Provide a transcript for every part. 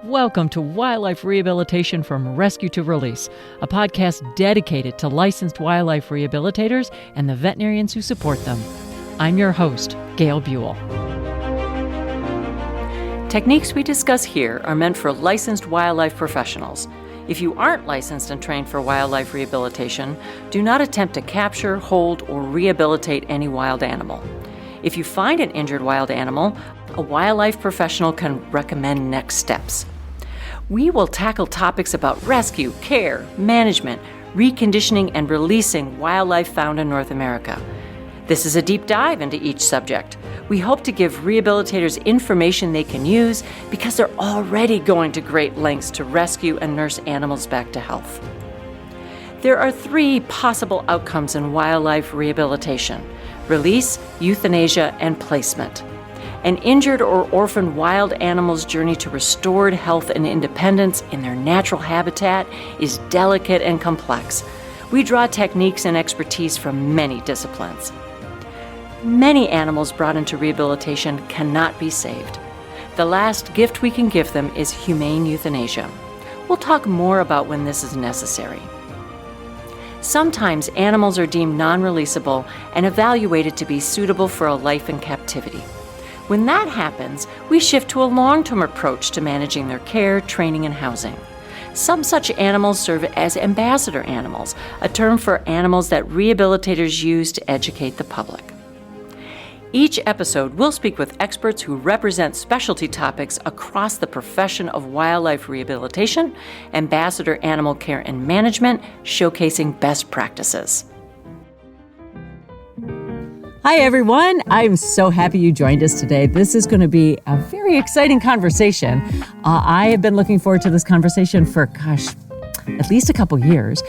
Welcome to Wildlife Rehabilitation from Rescue to Release, a podcast dedicated to licensed wildlife rehabilitators and the veterinarians who support them. I'm your host, Gail Buhl. Techniques we discuss here are meant for licensed wildlife professionals. If you aren't licensed and trained for wildlife rehabilitation, do not attempt to capture, hold, or rehabilitate any wild animal. If you find an injured wild animal, a wildlife professional can recommend next steps. We will tackle topics about rescue, care, management, reconditioning, and releasing wildlife found in North America. This is a deep dive into each subject. We hope to give rehabilitators information they can use because they're already going to great lengths to rescue and nurse animals back to health. There are three possible outcomes in wildlife rehabilitation: release, euthanasia, and placement. An injured or orphaned wild animal's journey to restored health and independence in their natural habitat is delicate and complex. We draw techniques and expertise from many disciplines. Many animals brought into rehabilitation cannot be saved. The last gift we can give them is humane euthanasia. We'll talk more about when this is necessary. Sometimes animals are deemed non-releasable and evaluated to be suitable for a life in captivity. When that happens, we shift to a long-term approach to managing their care, training, and housing. Some such animals serve as ambassador animals, a term for animals that rehabilitators use to educate the public. Each episode, we'll speak with experts who represent specialty topics across the profession of wildlife rehabilitation, ambassador animal care and management, showcasing best practices. Hi, everyone. I'm so happy you joined us today. This is going to be a very exciting conversation. I have been looking forward to this conversation for, at least a couple years.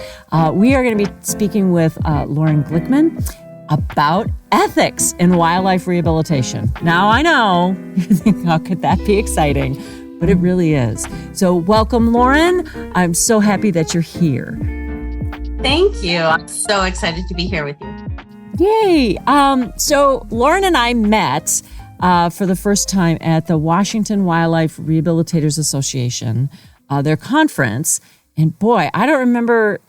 We are going to be speaking with Lauren Glickman about ethics in wildlife rehabilitation. Now, I know you think, how could that be exciting? But it really is. So welcome, Lauren. I'm so happy that you're here. Thank you. I'm so excited to be here with you. Yay. So Lauren and I met for the first time at the Washington Wildlife Rehabilitators Association, their conference. And boy, I don't remember,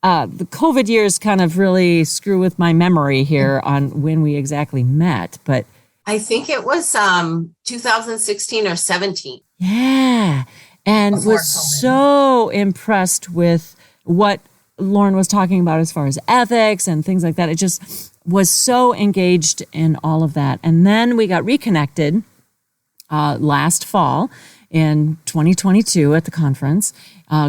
the COVID years kind of really screw with my memory here on when we exactly met, but I think it was 2016 or 17. Yeah. And Before was COVID. So impressed with what Lauren was talking about as far as ethics and things like that. It just was so engaged in all of that. And then we got reconnected last fall in 2022 at the conference.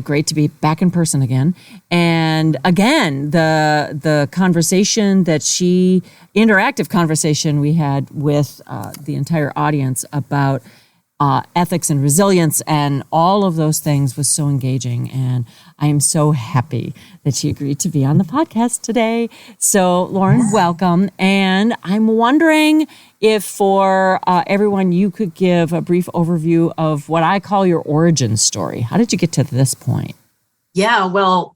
Great to be back in person again. And again, the conversation interactive conversation we had with the entire audience about ethics and resilience and all of those things was so engaging. And I am so happy that she agreed to be on the podcast today. So Lauren, welcome. And I'm wondering if for everyone, you could give a brief overview of what I call your origin story. How did you get to this point? Yeah, well,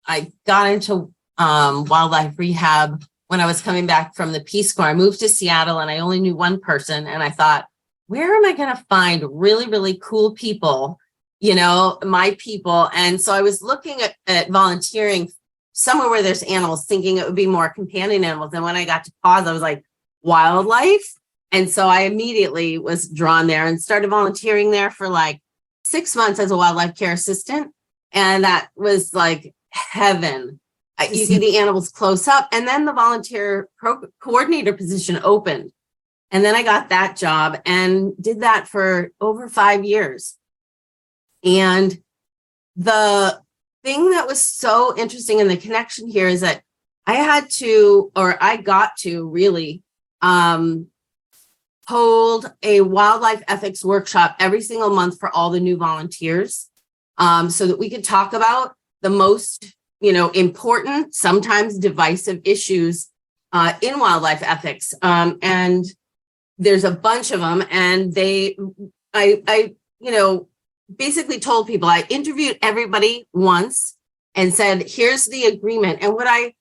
I got into wildlife rehab when I was coming back from the Peace Corps. I moved to Seattle and I only knew one person. And I thought, where am I going to find really, really cool people, my people? And so I was looking at volunteering somewhere where there's animals, thinking it would be more companion animals. And when I got to PAWS, I was like, wildlife. And so I immediately was drawn there and started volunteering there for like 6 months as a wildlife care assistant. And that was like heaven. You get the animals close up. And then the volunteer coordinator position opened. And then I got that job and did that for over 5 years. And the thing that was so interesting in the connection here is that I got to really hold a wildlife ethics workshop every single month for all the new volunteers, so that we could talk about the most, important, sometimes divisive issues in wildlife ethics. And there's a bunch of them, and I basically told people, I interviewed everybody once and said, here's the agreement. And what I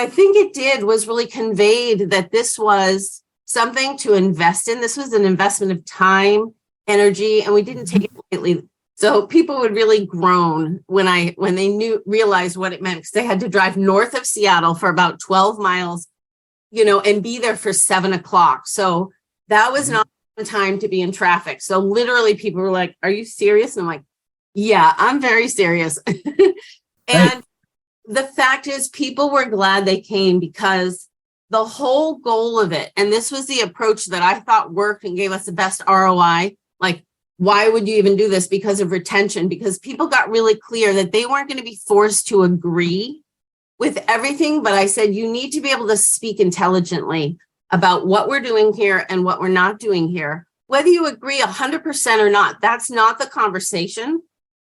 think it did was really conveyed that this was something to invest in. This was an investment of time, energy, and we didn't take it lightly. So people would really groan when they realized what it meant, because they had to drive north of Seattle for about 12 miles, and be there for 7 o'clock. So that was not the time to be in traffic. So literally people were like, "Are you serious?" And I'm like, "Yeah, I'm very serious." And the fact is, people were glad they came, because the whole goal of it, and this was the approach that I thought worked and gave us the best ROI, like, why would you even do this? Because of retention, because people got really clear that they weren't going to be forced to agree with everything. But I said, you need to be able to speak intelligently about what we're doing here and what we're not doing here. Whether you agree 100% or not, that's not the conversation.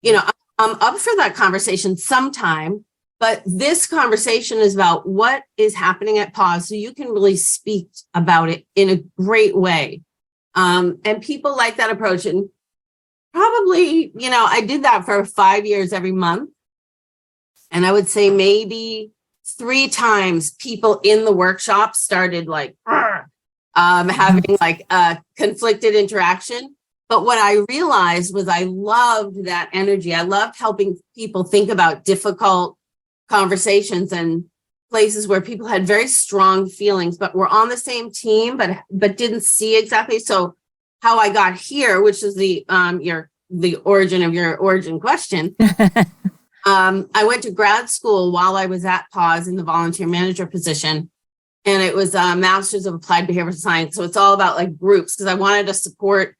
I'm up for that conversation sometime, but this conversation is about what is happening at PAWS, so you can really speak about it in a great way. And people like that approach. And probably, I did that for 5 years every month. And I would say maybe 3 times people in the workshop started like having like a conflicted interaction. But what I realized was I loved that energy. I loved helping people think about difficult conversations and places where people had very strong feelings, but were on the same team, but didn't see exactly. So how I got here, which is the origin of your origin question. I went to grad school while I was at PAWS in the volunteer manager position, and it was a master's of applied behavioral science. So it's all about like groups, because I wanted to support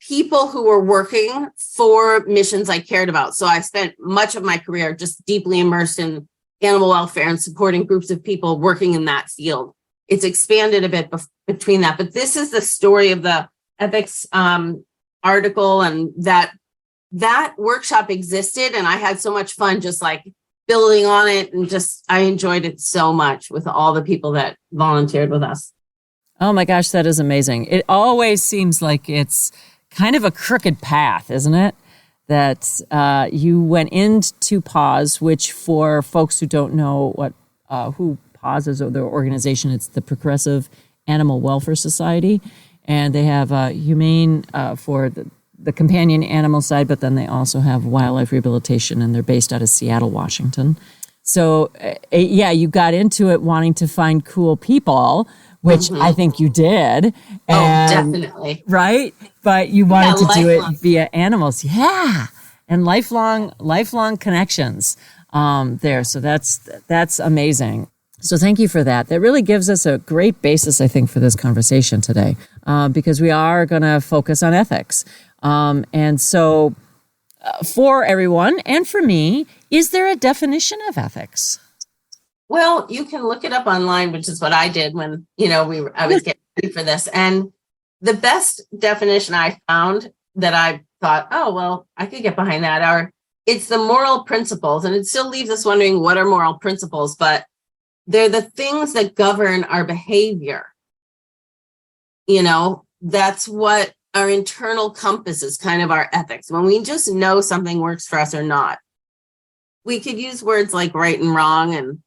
people who were working for missions I cared about. So I spent much of my career just deeply immersed in animal welfare and supporting groups of people working in that field. It's expanded a bit between that, but this is the story of the ethics article, and that workshop existed, and I had so much fun just like building on it, and just I enjoyed it so much with all the people that volunteered with us. Oh my gosh, that is amazing. It always seems like it's kind of a crooked path, isn't it? That you went into PAWS, which for folks who don't know who PAWS is, or their organization, it's the Progressive Animal Welfare Society, and they have humane for the companion animal side, but then they also have wildlife rehabilitation, and they're based out of Seattle, Washington. So you got into it wanting to find cool people, which I think you did. Definitely. Right? But you wanted to do it via animals. Yeah. And lifelong connections there. So that's amazing. So thank you for that. That really gives us a great basis, I think, for this conversation today, because we are going to focus on ethics. And so for everyone and for me, is there a definition of ethics? Well, you can look it up online, which is what I did when, I was getting ready for this. And the best definition I found that I thought, oh, well, I could get behind that, it's the moral principles. And it still leaves us wondering, what are moral principles? But they're the things that govern our behavior. That's what our internal compass is, kind of our ethics. When we just know something works for us or not. We could use words like right and wrong, and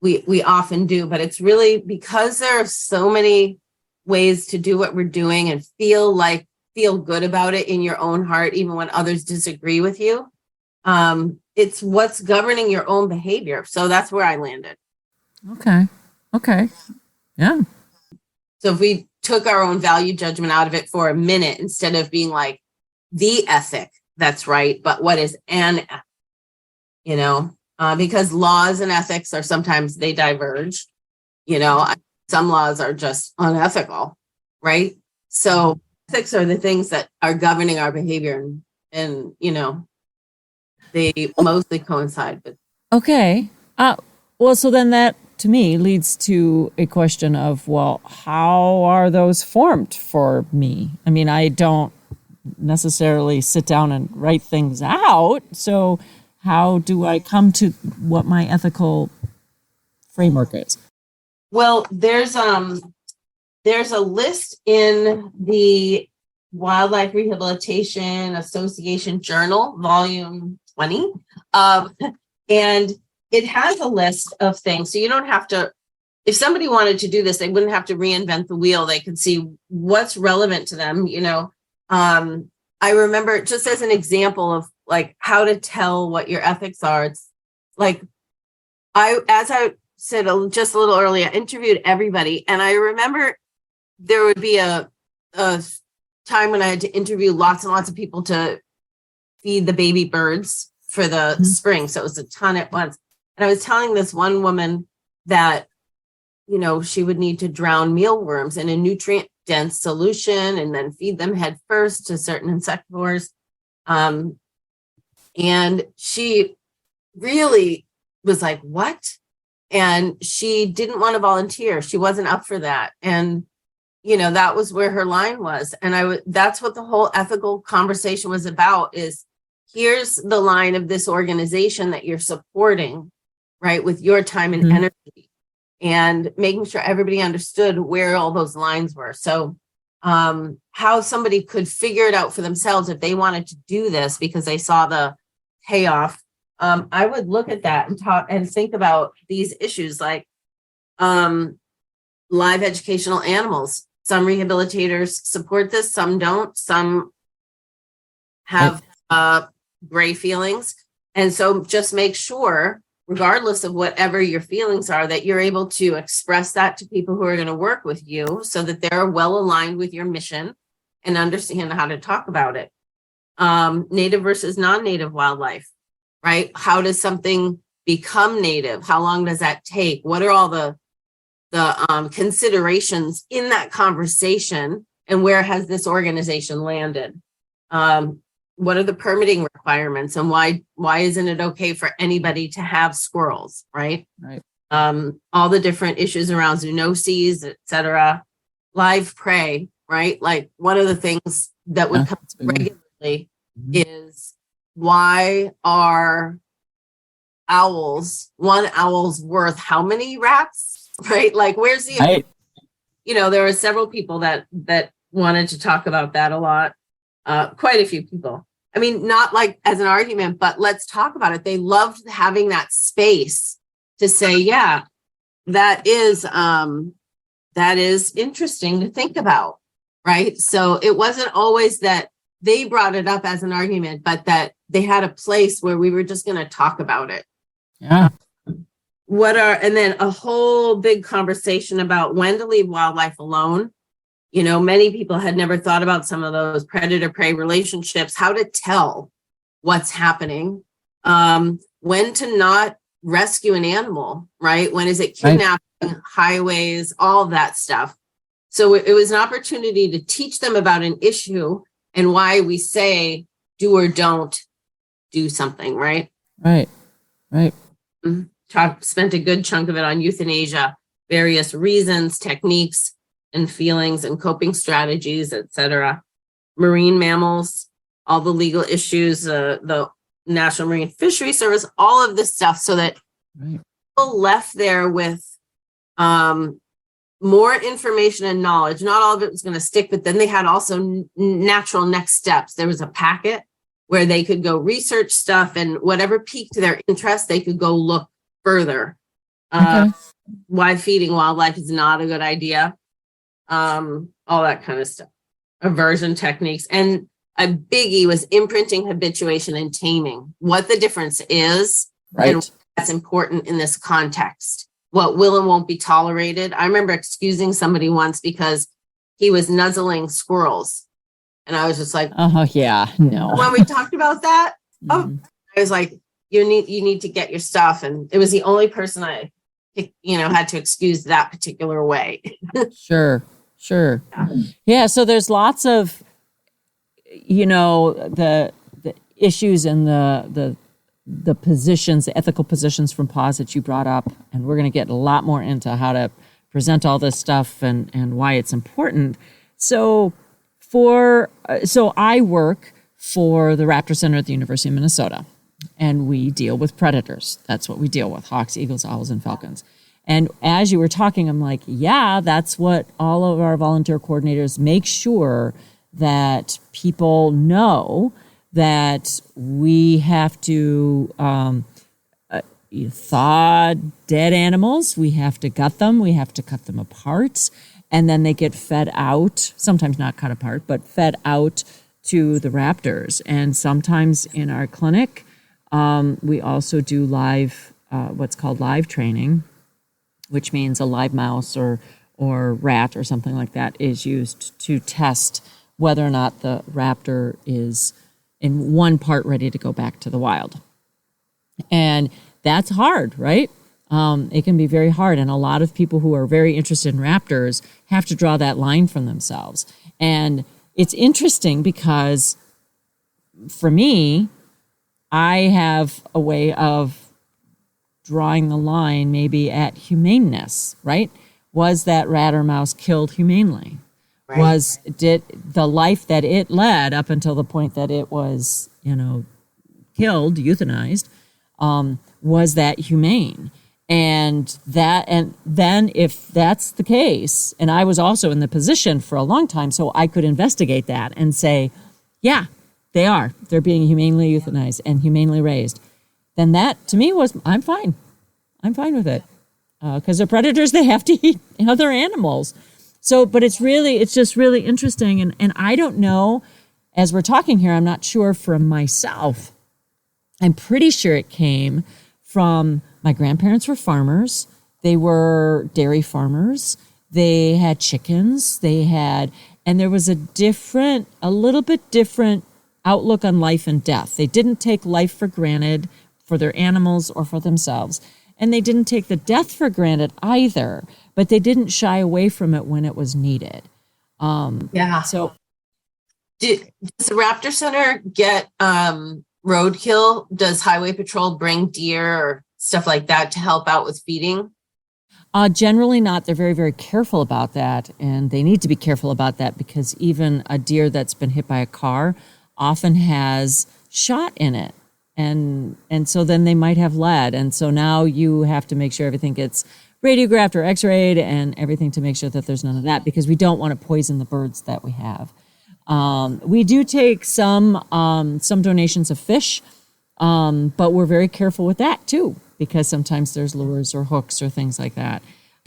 we often do, but it's really because there are so many ways to do what we're doing and feel good about it in your own heart, even when others disagree with you. It's what's governing your own behavior. So that's where I landed. Okay. Yeah. So if we took our own value judgment out of it for a minute, instead of being like the ethic that's right, but what is an ethic, because laws and ethics are sometimes they diverge, some laws are just unethical, right? So ethics are the things that are governing our behavior, and they mostly coincide. But okay. Well, so then that to me leads to a question of, well, how are those formed for me? I mean, I don't necessarily sit down and write things out. So how do I come to what my ethical framework is? Well, there's a list in the Wildlife Rehabilitation Association Journal, volume 20. And it has a list of things. So you don't have to, if somebody wanted to do this, they wouldn't have to reinvent the wheel. They could see what's relevant to them, I remember, just as an example of like how to tell what your ethics are, it's like as I said just a little earlier, I interviewed everybody, and I remember there would be a time when I had to interview lots and lots of people to feed the baby birds for the spring. So it was a ton at once. And I was telling this one woman that, she would need to drown mealworms in a nutrient dense solution and then feed them head first to certain insectivores. And she really was like, what? And she didn't want to volunteer. She wasn't up for that. And, that was where her line was. And that's what the whole ethical conversation was about, is here's the line of this organization that you're supporting, right, with your time and energy, and making sure everybody understood where all those lines were. So how somebody could figure it out for themselves if they wanted to do this because they saw the payoff. I would look at that and talk and think about these issues like live educational animals. Some rehabilitators support this, some don't, some have gray feelings. And so just make sure, regardless of whatever your feelings are, that you're able to express that to people who are going to work with you so that they're well aligned with your mission and understand how to talk about it. Native versus non-native wildlife, right? How does something become native? How long does that take? What are all the considerations in that conversation, and where has this organization landed? What are the permitting requirements, and why isn't it okay for anybody to have squirrels, right? Right. All the different issues around zoonoses, et cetera. Live prey, right? like one of the things that would come regularly is, why are one owl's worth how many rats? Right? Like, where's the, Right. There were several people that wanted to talk about that a lot. Quite a few people. I mean, not like as an argument, but let's talk about it. They loved having that space to say, yeah, that is interesting to think about. Right. So it wasn't always that they brought it up as an argument, but that they had a place where we were just going to talk about it. Yeah. And then a whole big conversation about when to leave wildlife alone. Many people had never thought about some of those predator-prey relationships, how to tell what's happening, when to not rescue an animal, right? When is it kidnapping, highways, all of that stuff. So it was an opportunity to teach them about an issue and why we say do or don't do something, right? Right. Spent a good chunk of it on euthanasia, various reasons, techniques, and feelings and coping strategies, etc. Marine mammals, all the legal issues, the National Marine Fisheries Service, all of this stuff, so that people left there with more information and knowledge. Not all of it was going to stick, but then they had also natural next steps. There was a packet where they could go research stuff, and whatever piqued their interest, they could go look further. Why feeding wildlife is not a good idea. All that kind of stuff. Aversion techniques. And a biggie was imprinting, habituation, and taming. What the difference is, and that's important in this context. What will and won't be tolerated. I remember excusing somebody once because he was nuzzling squirrels. And I was just like, oh yeah, no. When we talked about that, I was like, you need to get your stuff. And it was the only person I, had to excuse that particular way. Sure. Yeah. So there's lots of, the issues and the positions, the ethical positions from PAWS that you brought up. And we're going to get a lot more into how to present all this stuff and why it's important. So I work for the Raptor Center at the University of Minnesota, and we deal with predators. That's what we deal with: hawks, eagles, owls, and falcons. And as you were talking, I'm like, yeah, that's what all of our volunteer coordinators make sure that people know, that we have to thaw dead animals. We have to gut them. We have to cut them apart. And then they get fed out, sometimes not cut apart, but fed out to the raptors. And sometimes in our clinic, we also do live, what's called live training, which means a live mouse or rat or something like that is used to test whether or not the raptor is in one part ready to go back to the wild. And that's hard, right? It can be very hard. And a lot of people who are very interested in raptors have to draw that line from themselves. And it's interesting because for me, I have a way of drawing the line maybe at humaneness, right? Was that rat or mouse killed humanely? Right. Did the life that it led up until the point that it was, killed, euthanized, was that humane? And then if that's the case, and I was also in the position for a long time, so I could investigate that and say, yeah, they're being humanely euthanized and humanely raised. Then that to me I'm fine with it. Because they're predators, they have to eat other animals. So, but it's just really interesting. And I don't know, as we're talking here, I'm not sure for myself. I'm pretty sure it came from my grandparents were farmers. They were dairy farmers. They had chickens. And there was a little bit different outlook on life and death. They didn't take life for granted for their animals or for themselves. And they didn't take the death for granted either, but they didn't shy away from it when it was needed. Yeah. So does the Raptor Center get roadkill? Does Highway Patrol bring deer or stuff like that to help out with feeding? Generally not. They're very, very careful about that. And they need to be careful about that because even a deer that's been hit by a car often has shot in it. And so then they might have lead. And so now you have to make sure everything gets radiographed or x-rayed and everything to make sure that there's none of that because we don't want to poison the birds that we have. We do take some donations of fish, but we're very careful with that too because sometimes there's lures or hooks or things like that.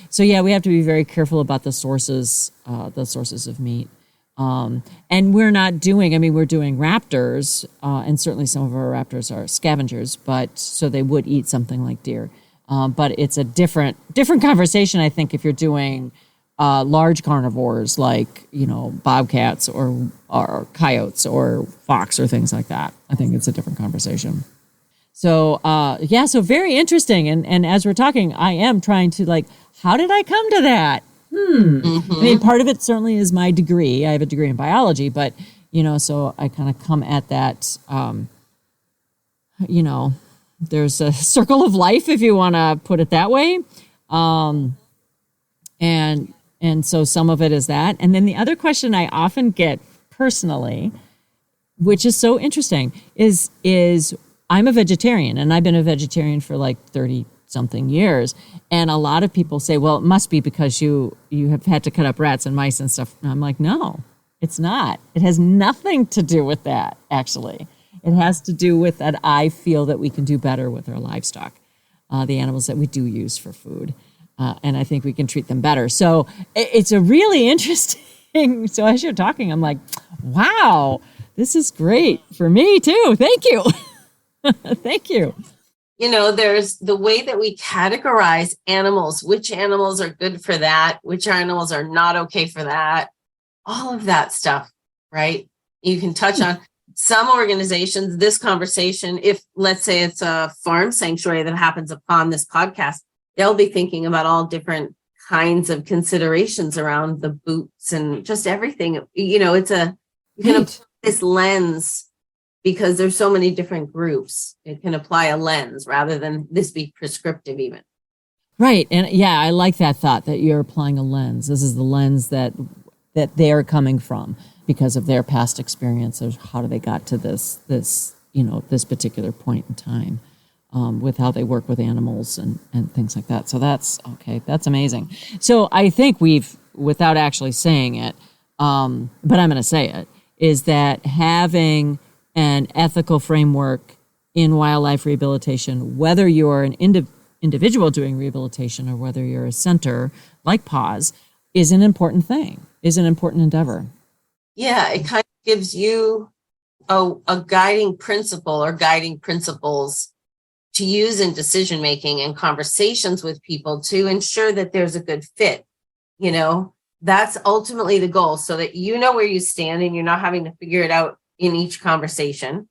So yeah, we have to be very careful about the sources of meat. And we're doing raptors, and certainly some of our raptors are scavengers, but so they would eat something like deer. But it's a different conversation, I think, if you're doing large carnivores like, bobcats or coyotes or fox or things like that. I think it's a different conversation. So, so very interesting. And as we're talking, I am trying to how did I come to that? Mm-hmm. I mean, part of it certainly is my degree. I have a degree in biology, but, so I kind of come at that, there's a circle of life, if you want to put it that way. And so some of it is that. And then the other question I often get personally, which is so interesting, is I'm a vegetarian, and I've been a vegetarian for 30 something years. And a lot of people say, well, it must be because you have had to cut up rats and mice and stuff. And I'm like, no, it's not. It has nothing to do with that, actually. It has to do with that I feel that we can do better with our livestock, the animals that we do use for food. And I think we can treat them better. So it's a really interesting, so as you're talking, I'm like, wow, this is great for me too. Thank you. Thank you. There's the way that we categorize animals, which animals are good for that, which animals are not okay for that, all of that stuff, right? You can touch on some organizations, this conversation, if let's say it's a farm sanctuary that happens upon this podcast, they'll be thinking about all different kinds of considerations around the boots and just everything. You can apply this lens because there's so many different groups. It can apply a lens rather than this be prescriptive even. Right. And yeah, I like that thought that you're applying a lens. This is the lens that they're coming from because of their past experience of how they got to this particular point in time with how they work with animals and things like that. So that's okay. That's amazing. So I think we've, without actually saying it, but I'm going to say it, is that having an ethical framework in wildlife rehabilitation, whether you're an individual doing rehabilitation or whether you're a center like PAWS, is an important thing, is an important endeavor. Yeah, it kind of gives you a guiding principle or guiding principles to use in decision making and conversations with people to ensure that there's a good fit. You know, that's ultimately the goal, so that you know where you stand and you're not having to figure it out in each conversation,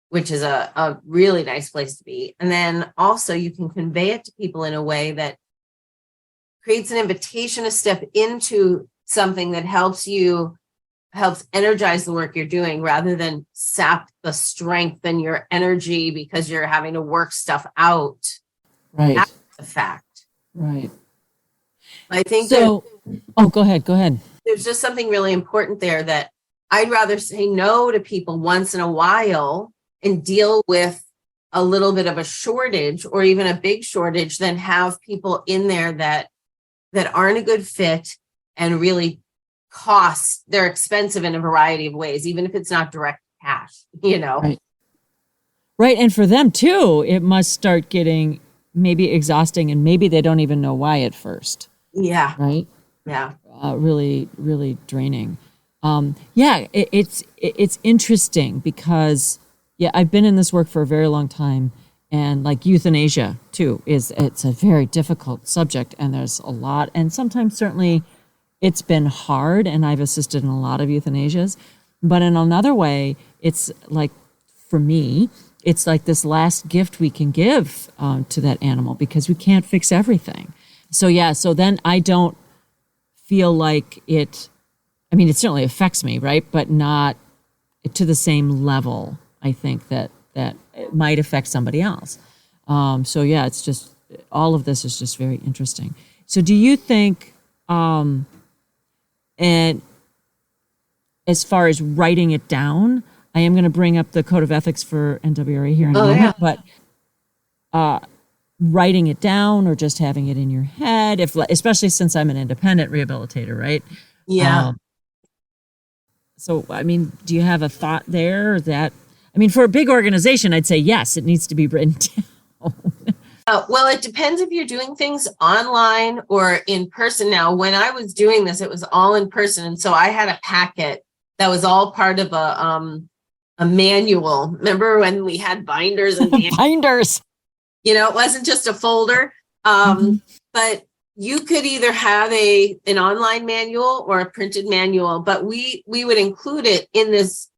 which is a really nice place to be. And then also you can convey it to people in a way that creates an invitation to step into something that helps energize the work you're doing, rather than sap the strength and your energy because you're having to work stuff out Right. after the fact. Right. I think So, go ahead. there's just something really important there, that I'd rather say no to people once in a while and deal with a little bit of a shortage or even a big shortage than have people in there that aren't a good fit and really they're expensive in a variety of ways, even if it's not direct cash, you know? Right. And for them too, it must start getting maybe exhausting, and maybe they don't even know why at first. Yeah. Right. Yeah. Really, really draining. It's interesting because I've been in this work for a very long time, and like euthanasia too it's a very difficult subject, and there's a lot, and sometimes certainly it's been hard, and I've assisted in a lot of euthanasias, but in another way, it's like, for me, it's like this last gift we can give to that animal, because we can't fix everything. So then I don't feel like it certainly affects me, right? But not to the same level, I think, that it might affect somebody else. It's just, all of this is just very interesting. So do you think, and as far as writing it down, I am going to bring up the Code of Ethics for NWRA here in a moment, but writing it down or just having it in your head, especially since I'm an independent rehabilitator, right? Yeah. Do you have a thought there for a big organization, I'd say yes, it needs to be written down. Well, it depends if you're doing things online or in person. Now, when I was doing this, it was all in person. And so I had a packet that was all part of a manual. Remember when we had binders and binders? It wasn't just a folder. But you could either have an online manual or a printed manual, but we would include it in this.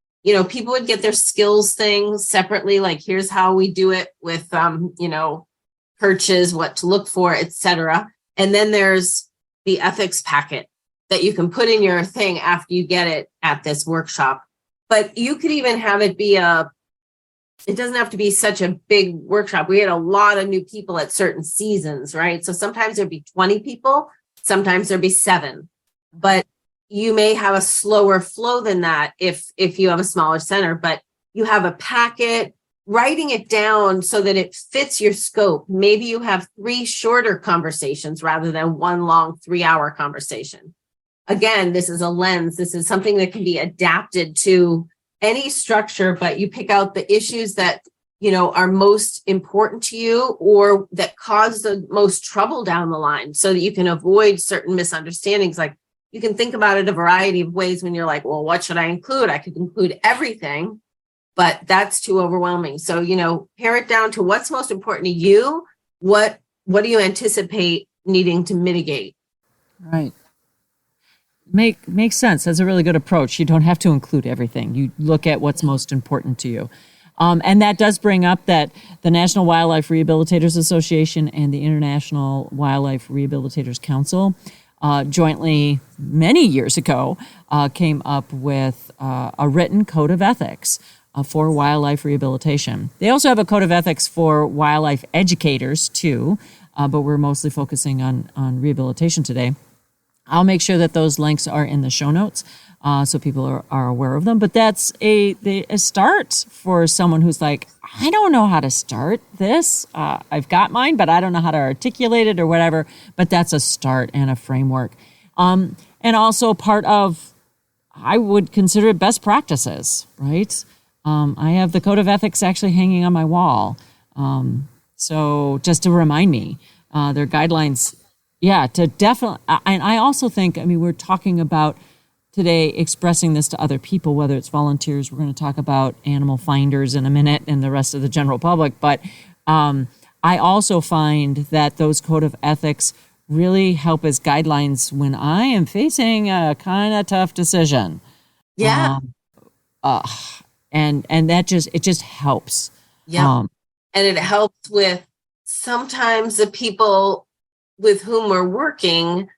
People would get their skills things separately, like here's how we do it with perches, what to look for, etc. And then there's the ethics packet that you can put in your thing after you get it at this workshop. But you could even have it be it doesn't have to be such a big workshop. We had a lot of new people at certain seasons, right? So sometimes there'd be 20 people, sometimes there'd be 7, but you may have a slower flow than that if you have a smaller center, but you have a packet, writing it down so that it fits your scope. Maybe you have 3 shorter conversations rather than 1 long 3-hour conversation. Again, this is a lens. This is something that can be adapted to any structure, but you pick out the issues that, are most important to you or that cause the most trouble down the line so that you can avoid certain misunderstandings. Like, you can think about it a variety of ways when you're like, well, what should I include? I could include everything, but that's too overwhelming. So, pare it down to what's most important to you. What do you anticipate needing to mitigate? Right. Makes sense. That's a really good approach. You don't have to include everything. You look at what's most important to you. And that does bring up that the National Wildlife Rehabilitators Association and the International Wildlife Rehabilitators Council jointly, many years ago, came up with a written code of ethics for wildlife rehabilitation. They also have a code of ethics for wildlife educators too, but we're mostly focusing on rehabilitation today. I'll make sure that those links are in the show notes so people are aware of them. But that's a start for someone who's like, I don't know how to start this. I've got mine, but I don't know how to articulate it or whatever. But that's a start and a framework. And also part of, I would consider it best practices, right? I have the code of ethics actually hanging on my wall. So just to remind me, their guidelines. Yeah, to definitely, and I also think, we're talking about today expressing this to other people, whether it's volunteers, we're going to talk about animal finders in a minute and the rest of the general public. But I also find that those code of ethics really help as guidelines when I am facing a kind of tough decision. Yeah. And that just helps. Yeah. And it helps with sometimes the people with whom we're working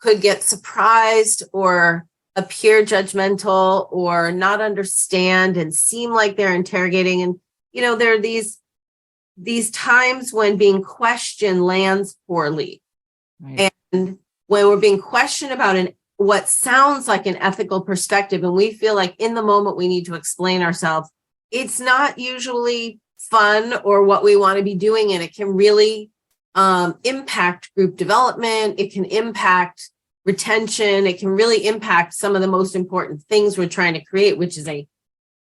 could get surprised or appear judgmental or not understand and seem like they're interrogating. And, there are these times when being questioned lands poorly. Right. And when we're being questioned about what sounds like an ethical perspective, and we feel like in the moment we need to explain ourselves, it's not usually fun or what we want to be doing. And it can really impact group development. It can impact retention. It can really impact some of the most important things we're trying to create, which is a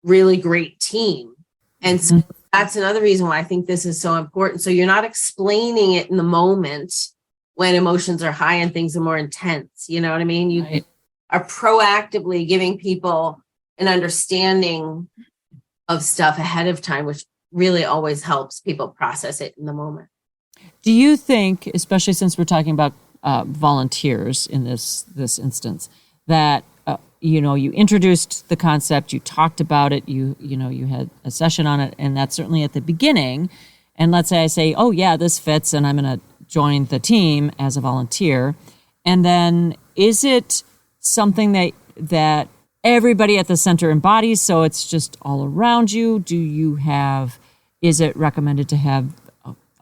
really great team. And so that's another reason why I think this is so important. So you're not explaining it in the moment when emotions are high and things are more intense. You know what I mean? You are proactively giving people an understanding of stuff ahead of time, which really always helps people process it in the moment. Do you think, especially since we're talking about volunteers in this instance, that you introduced the concept, you talked about it, you had a session on it, and that's certainly at the beginning. And let's say I say, oh yeah, this fits, and I'm going to join the team as a volunteer. And then is it something that everybody at the center embodies, so it's just all around you? Is it recommended to have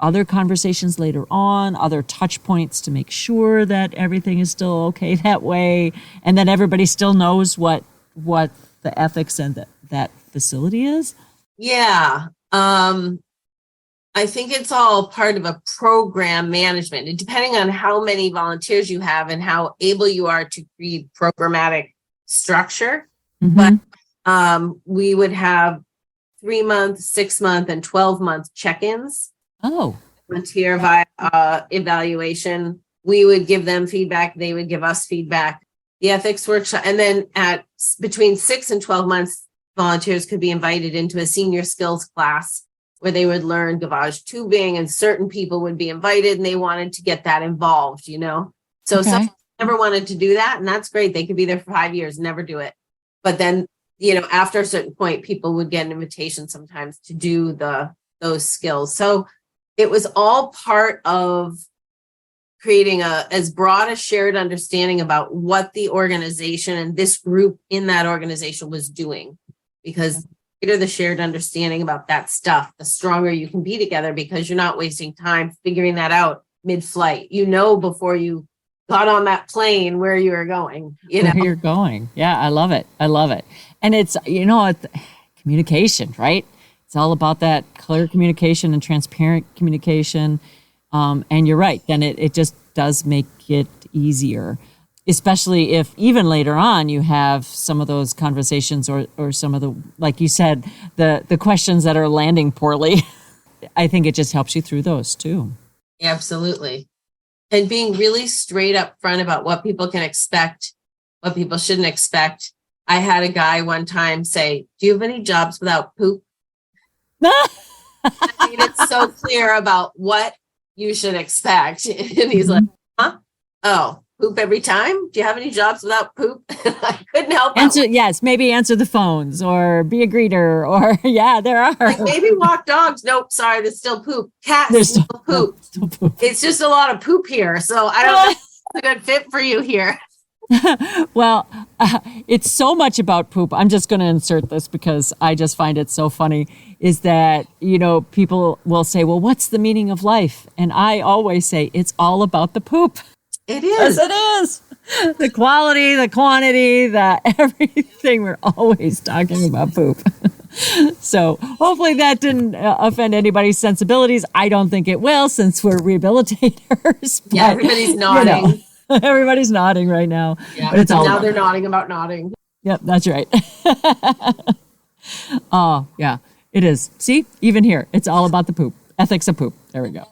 other conversations later on, other touch points to make sure that everything is still okay that way, and that everybody still knows what the ethics and that facility is? Yeah. I think it's all part of a program management, and depending on how many volunteers you have and how able you are to create programmatic structure. Mm-hmm. But we would have 3-month, 6-month, and 12-month check-ins. Oh, volunteer evaluation. We would give them feedback. They would give us feedback. The ethics workshop. And then at between 6 and 12 months, volunteers could be invited into a senior skills class where they would learn gavage tubing, and certain people would be invited and they wanted to get that involved, So some never wanted to do that. And that's great. They could be there for 5 years, never do it. But then, after a certain point, people would get an invitation sometimes to do those skills. So it was all part of creating as broad a shared understanding about what the organization and this group in that organization was doing. Because the greater the shared understanding about that stuff, the stronger you can be together, because you're not wasting time figuring that out mid-flight. Before you got on that plane where you were going. Where you're going. Yeah, I love it. And it's, communication, right? It's all about that clear communication and transparent communication. And you're right. Then it just does make it easier, especially if even later on you have some of those conversations or some of the, like you said, the questions that are landing poorly. I think it just helps you through those too. Absolutely. And being really straight up front about what people can expect, what people shouldn't expect. I had a guy one time say, do you have any jobs without poop? I made it so clear about what you should expect. And he's like, huh? Oh, poop every time? Do you have any jobs without poop? I couldn't help Yes, maybe answer the phones or be a greeter or there are. Like maybe walk dogs. Nope, sorry, there's still poop. Cats still poop. Still poop. It's just a lot of poop here. So I don't know if it's a good fit for you here. Well, it's so much about poop. I'm just going to insert this because I just find it so funny, is that, people will say, well, what's the meaning of life? And I always say, it's all about the poop. It is. Yes, it is. The quality, the quantity, the everything. We're always talking about poop. So hopefully that didn't offend anybody's sensibilities. I don't think it will, since we're rehabilitators. But, yeah, everybody's nodding. Everybody's nodding right now. Yeah, but it's all now they're nodding about nodding. Yep, that's right. Oh, yeah, it is. See, even here, it's all about the poop. Ethics of poop. There we go.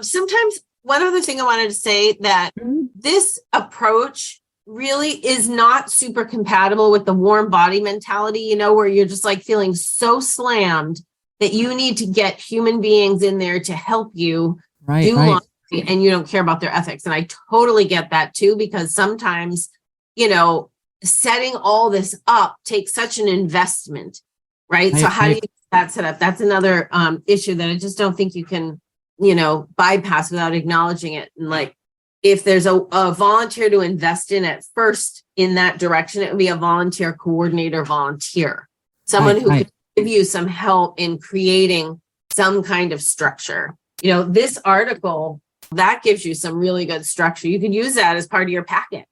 Sometimes one other thing I wanted to say, that this approach really is not super compatible with the warm body mentality, you know, where you're just like feeling so slammed that you need to get human beings in there to help you do laundry, and you don't care about their ethics. And I totally get that too, because sometimes, you know, setting all this up takes such an investment, right? So how do you get that set up? That's another issue that I just don't think you can, you know, bypass without acknowledging it. And like, if there's a volunteer to invest in at first in that direction, it would be a volunteer coordinator volunteer, someone who could give you some help in creating some kind of structure. You know, this article, that gives you some really good structure. You could use that as part of your packet.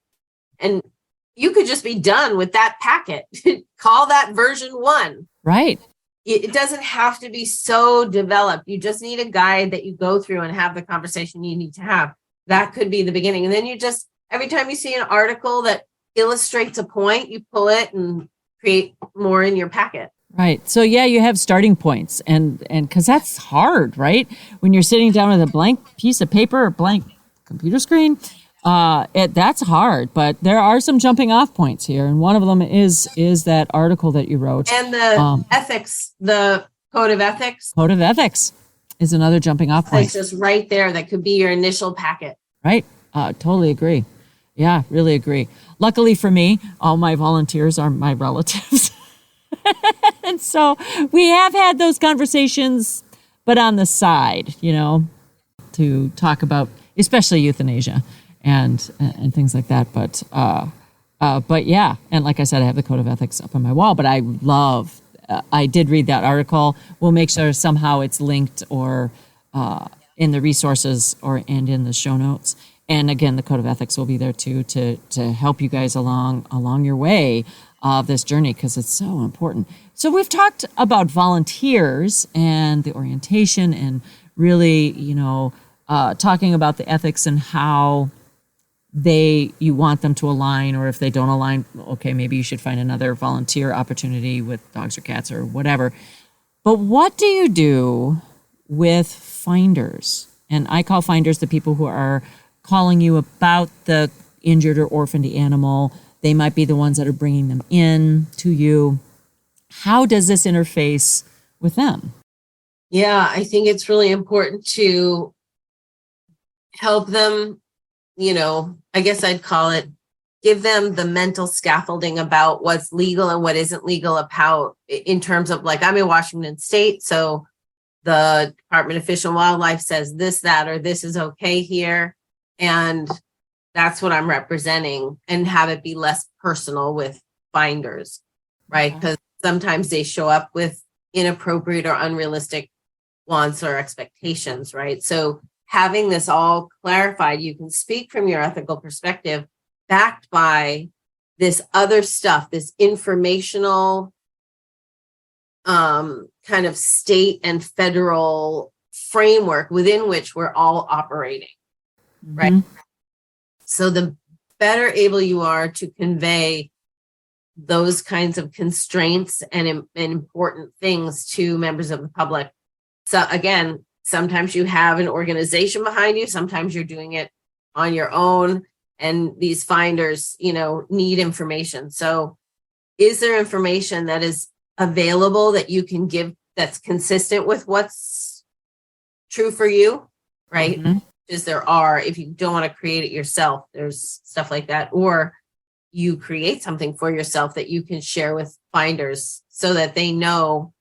And you could just be done with that packet. Call that version 1. Right. It doesn't have to be so developed. You just need a guide that you go through and have the conversation you need to have. That could be the beginning. And then you just, every time you see an article that illustrates a point, you pull it and create more in your packet. Right. So yeah, you have starting points, and because that's hard, right? When you're sitting down with a blank piece of paper or blank computer screen, that's hard. But there are some jumping off points here, and one of them is that article that you wrote. And the ethics, the code of ethics. Code of ethics is another jumping off point. It's just right there. That could be your initial packet. Right. Totally agree. Yeah, really agree. Luckily for me, all my volunteers are my relatives. And so we have had those conversations, but on the side, you know, to talk about especially euthanasia and things like that. But yeah, and like I said, I have the code of ethics up on my wall, but I did read that article. We'll make sure somehow it's linked or in the resources and in the show notes. And again, the code of ethics will be there too to help you guys along your way of this journey, because it's so important. So we've talked about volunteers and the orientation and really, you know, talking about the ethics and how you want them to align, or if they don't align, okay, maybe you should find another volunteer opportunity with dogs or cats or whatever. But what do you do with finders? And I call finders the people who are calling you about the injured or orphaned animal. They might be the ones that are bringing them in to you. How does this interface with them? Yeah, I think it's really important to help them, you know, I guess I'd call it, give them the mental scaffolding about what's legal and what isn't legal about, in terms of, like, I'm in Washington State, so the Department of Fish and Wildlife says this, that, or this is okay here. And that's what I'm representing, and have it be less personal with finders, right? Because sometimes they show up with inappropriate or unrealistic wants or expectations, right? So having this all clarified, you can speak from your ethical perspective, backed by this other stuff, this informational kind of state and federal framework within which we're all operating, right? Mm-hmm. So the better able you are to convey those kinds of constraints and important things to members of the public. So again, sometimes you have an organization behind you, sometimes you're doing it on your own, and these finders, you know, need information. So is there information that is available that you can give that's consistent with what's true for you, right? Mm-hmm. Because there are, if you don't want to create it yourself, there's stuff like that. Or you create something for yourself that you can share with finders so that they know,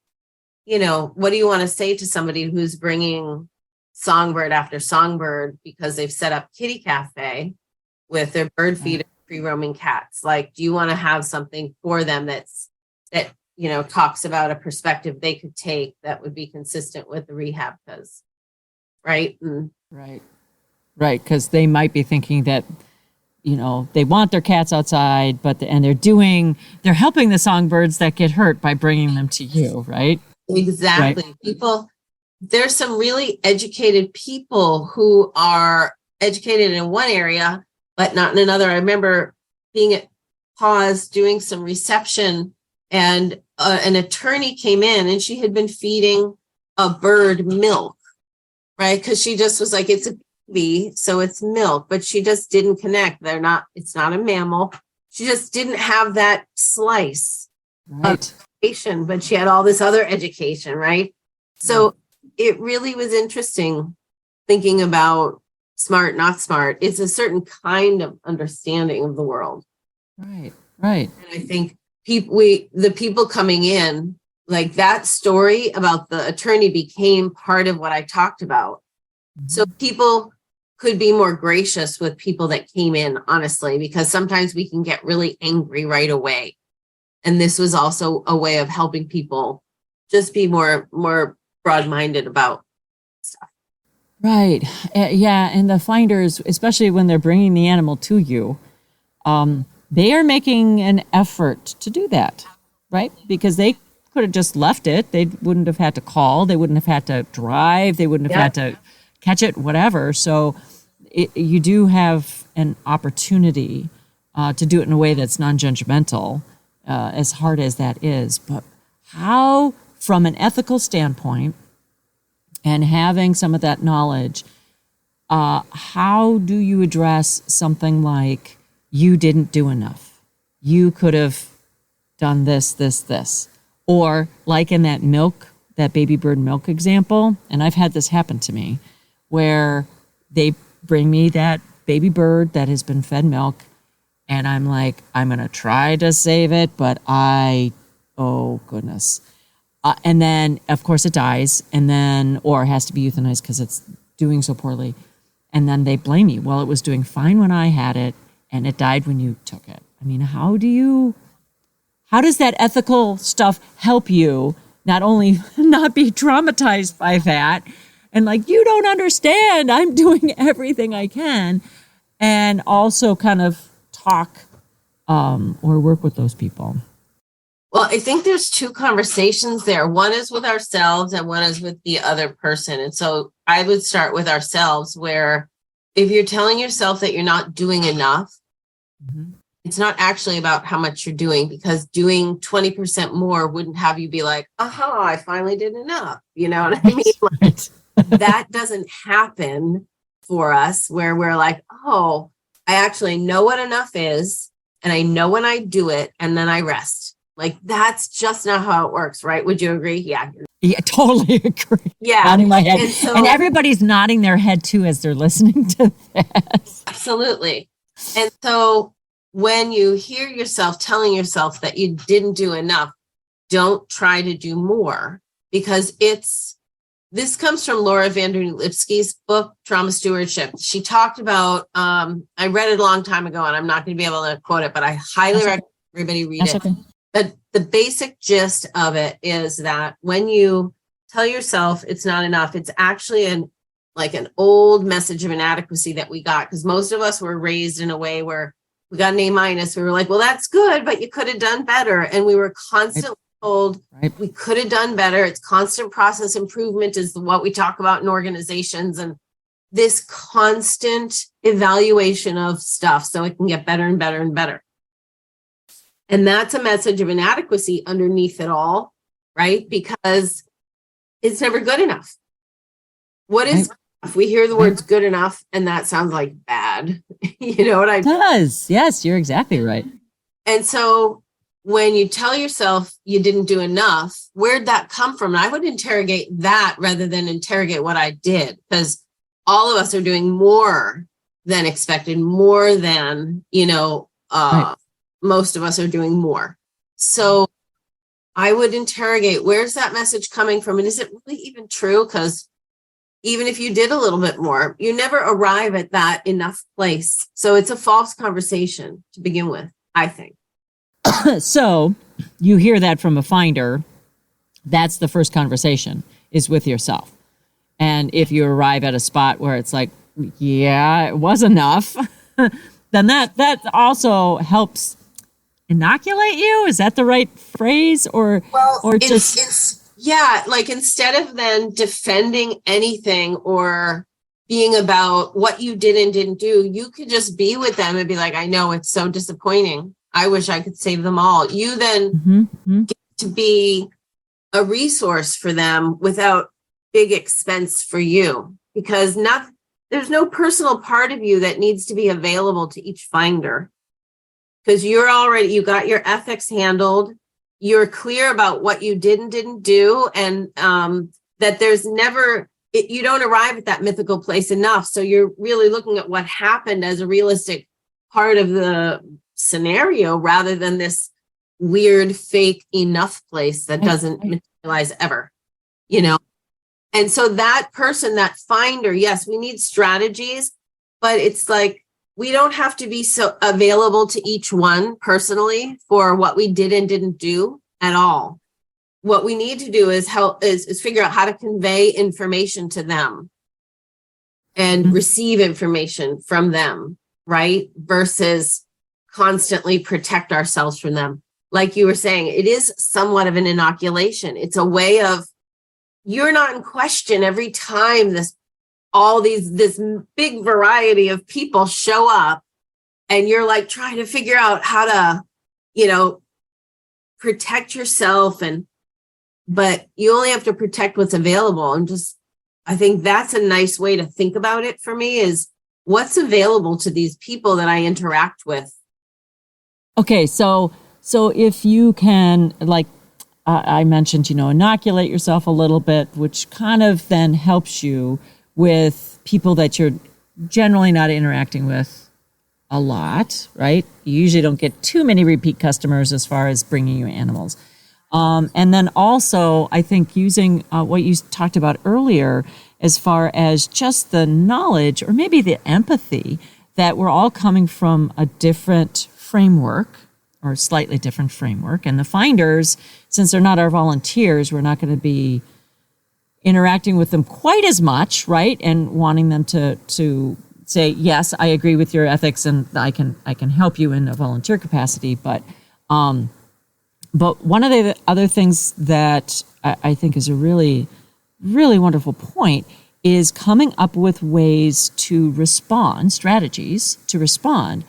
you know, what do you want to say to somebody who's bringing songbird after songbird because they've set up kitty cafe with their bird feeder, free roaming cats? Like, do you want to have something for them that, you know, talks about a perspective they could take that would be consistent with the rehab? Because, right? Right. Because they might be thinking that, you know, they want their cats outside, and they're helping the songbirds that get hurt by bringing them to you, right? Exactly. Right. People, there's some really educated people who are educated in one area, but not in another. I remember being at PAWS doing some reception, and an attorney came in, and she had been feeding a bird milk, right? Because she just was like, it's baby, so it's milk, but she just didn't connect. It's not a mammal. She just didn't have that slice Right. of education, but she had all this other education, right? So it really was interesting thinking about smart, not smart. It's a certain kind of understanding of the world. Right. Right. And I think the people coming in, like that story about the attorney became part of what I talked about. So people could be more gracious with people that came in, honestly, because sometimes we can get really angry right away. And this was also a way of helping people just be more broad-minded about stuff. Right. Yeah. And the finders, especially when they're bringing the animal to you, they are making an effort to do that, right? Because they could have just left it. They wouldn't have had to call. They wouldn't have had to drive. They wouldn't have had to catch it, whatever. So you do have an opportunity to do it in a way that's non-judgmental, as hard as that is. But how, from an ethical standpoint, and having some of that knowledge, how do you address something like, you didn't do enough? You could have done this, this, this. Or like in that baby bird milk example, and I've had this happen to me, where they bring me that baby bird that has been fed milk, and I'm like, I'm going to try to save it, but oh goodness. And then, of course, it dies, or has to be euthanized because it's doing so poorly. And then they blame me. Well, it was doing fine when I had it, and it died when you took it. I mean, how does that ethical stuff help you not only not be traumatized by that, and like, you don't understand, I'm doing everything I can, and also kind of talk or work with those people? Well, I think there's two conversations there. One is with ourselves and one is with the other person. And so I would start with ourselves, where if you're telling yourself that you're not doing enough, it's not actually about how much you're doing, because doing 20% more wouldn't have you be like, aha, I finally did enough. You know what I mean? Like, that doesn't happen for us, where we're like, oh, I actually know what enough is, and I know when I do it, and then I rest. Like, that's just not how it works, right? Would you agree? Yeah. Yeah, totally agree. Yeah. Nodding my head. And, and everybody's nodding their head too as they're listening to this. Absolutely. And so when you hear yourself telling yourself that you didn't do enough, don't try to do more, because this comes from Laura Vanderlipsky's book, Trauma Stewardship. She talked about, I read it a long time ago and I'm not going to be able to quote it, but I highly recommend everybody read it. Okay. But the basic gist of it is that when you tell yourself it's not enough, it's actually an old message of inadequacy that we got, because most of us were raised in a way where we got an A-. We were like, well, that's good, but you could have done better. And we were constantly told we could have done better. It's constant process improvement is what we talk about in organizations, and this constant evaluation of stuff so it can get better and better and better. And that's a message of inadequacy underneath it all, right? Because it's never good enough. What is enough? We hear the words good enough, and that sounds like bad. You know what I mean? It does. Yes, you're exactly right. And so when you tell yourself you didn't do enough, where'd that come from? And I would interrogate that rather than interrogate what I did, because all of us are doing more than expected, more than, most of us are doing more. So I would interrogate, where's that message coming from? And is it really even true? Because even if you did a little bit more, you never arrive at that enough place. So it's a false conversation to begin with, I think. So you hear that from a finder. That's the first conversation, is with yourself. And if you arrive at a spot where it's like, yeah, it was enough, then that also helps inoculate you. Is that the right phrase? Or instead of then defending anything or being about what you did and didn't do, you could just be with them and be like, I know it's so disappointing. I wish I could save them all. You then get to be a resource for them without big expense for you, because there's no personal part of you that needs to be available to each finder, because you got your ethics handled. You're clear about what you did and didn't do, and that there's never, you don't arrive at that mythical place enough. So you're really looking at what happened as a realistic part of the scenario, rather than this weird fake enough place that doesn't materialize ever, you know? And so that person, that finder, yes, we need strategies, but it's like, we don't have to be so available to each one personally for what we did and didn't do at all. What we need to do is figure out how to convey information to them and receive information from them, right? Versus constantly protect ourselves from them. Like you were saying, it is somewhat of an inoculation. It's a way of, you're not in question every time this big variety of people show up, and you're like trying to figure out how to, protect yourself, but you only have to protect what's available. And I think that's a nice way to think about it for me, is what's available to these people that I interact with. Okay. So if you can, like, I mentioned, inoculate yourself a little bit, which kind of then helps you with people that you're generally not interacting with a lot, right? You usually don't get too many repeat customers as far as bringing you animals. And then also, I think using what you talked about earlier, as far as just the knowledge or maybe the empathy that we're all coming from a different framework or slightly different framework. And the finders, since they're not our volunteers, we're not going to be interacting with them quite as much, right? And wanting them to say, yes, I agree with your ethics and I can help you in a volunteer capacity. But one of the other things that I think is a really, really wonderful point is coming up with ways to respond, strategies to respond